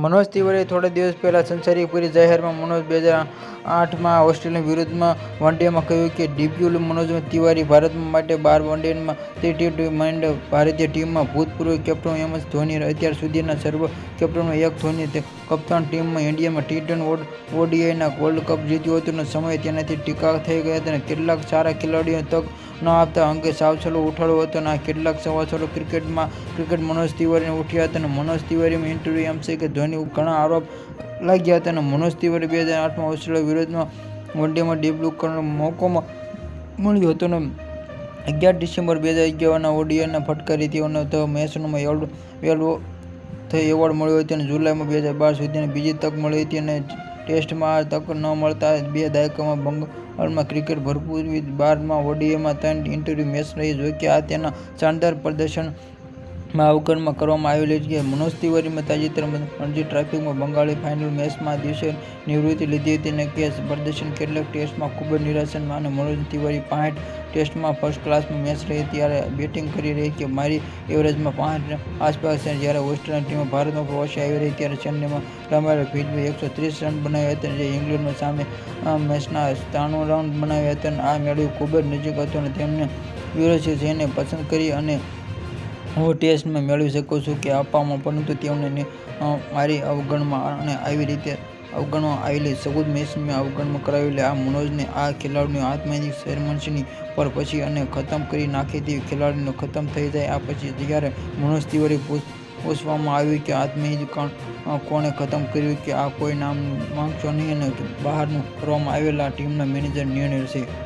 મનોજ તિવારીએ થોડા દિવસ પહેલા સંસારીપુરી જાહેરમાં મનોજ 2008માં ઓસ્ટ્રેલિયા વિરુદ્ધમાં વનડેમાં કહ્યું કે ડેબ્યુ મનોજ તિવારી ભારત માટે 12 વનડેમાં T20 માંડે ભારતીય ટીમમાં ભૂતપૂર્વ કેપ્ટન એમ એસ ધોની અત્યાર સુધીના સર્વ કેપ્ટનોમાં એક ધોની કપ્તાન ટીમમાં ઇન્ડિયામાં T20 ODIના વર્લ્ડ કપ જીત્યો હતો સમયે તેનાથી ટીકા થઈ ગઈ હતી અને કેટલાક સારા ખેલાડીઓને તક ન આપતા અંગે સવાલો ઉઠાવ્યો હતો આ કેટલાક સવાલો ક્રિકેટ મનોજ તિવારીને ઉઠ્યા હતા મનોજ તિવારીમાં ઇન્ટરવ્યુ એમ છે કે ધોની ઉપર ઘણા આરોપ લાગ્યા હતા મનોજ તિવારી 2008માં ઓસ્ટ્રેલિયા વિરુદ્ધમાં વનડેમાં ડેબ્યુ કરવાનો મોકો મળ્યો હતો 11 ડિસેમ્બર 2011ના ODIને ફટકારી તેઓને ધ મેચમાં એવોર્ડ મળ્યો હતો અને જુલાઈમાં 2012 સુધીની બીજી તક મળી હતી અને ટેસ્ટમાં આ તક ન મળતા 2 દાયકામાં બંગાળમાં ક્રિકેટ ભરપૂર 12માં ODIમાં 3 ઇન્ટરવ્યુ મેચ રહી જોકે આ તેના શાનદાર પ્રદર્શનમાં અવગણના કરવામાં આવેલી છે મનોજ તિવારીમાં તાજેતરમાં રણજી ટ્રોફીમાં બંગાળે ફાઇનલ મેચમાં દિવસે નિવૃત્તિ લીધી હતી અને કે પ્રદર્શન કેટલાક ટેસ્ટમાં ખૂબ જ નિરાશાજનક અને મનોજ તિવારી 5 ટેસ્ટમાં ફર્સ્ટ ક્લાસમાં મેચ રહી ત્યારે બેટિંગ કરી રહી કે મારી એવરેજમાં 5 આસપાસ છે જ્યારે ઓસ્ટ્રેલિયન ટીમ ભારતમાં પ્રવાસે આવી રહી ત્યારે ચેન્નઈમાં રમાયેલા ફિલ્ડમાં 130 રન બનાવ્યા હતા જે ઇંગ્લેન્ડ સામે મેચના 93 રન બનાવ્યા હતા આ મેળવી ખૂબ જ નજીક હતો અને તેમને યુવરાજ સિંહને પસંદ કરી અને હું ટેસ્ટમાં મેળવી શકું છું કે આપવામાં પરંતુ તેઓને મારી અવગણવામાં આવી રીતે અવગણવામાં આવેલી 14 મેચમાં અવગણના કરાવેલી આ મનોજને આ ખેલાડીની આત્મહત્યાની સેરેમની પર પછી અને ખતમ કરી નાખી તેવી ખેલાડીનો ખતમ થઈ જાય આ પછી જ્યારે મનોજ તિવારી પૂછવામાં આવ્યું કે આત્મહત્યા કોણે ખતમ કર્યું કે આ કોઈ નામ માંગશો નહીં અને બહારનું કરવામાં આવેલા ટીમના મેનેજર નિર્ણય છે।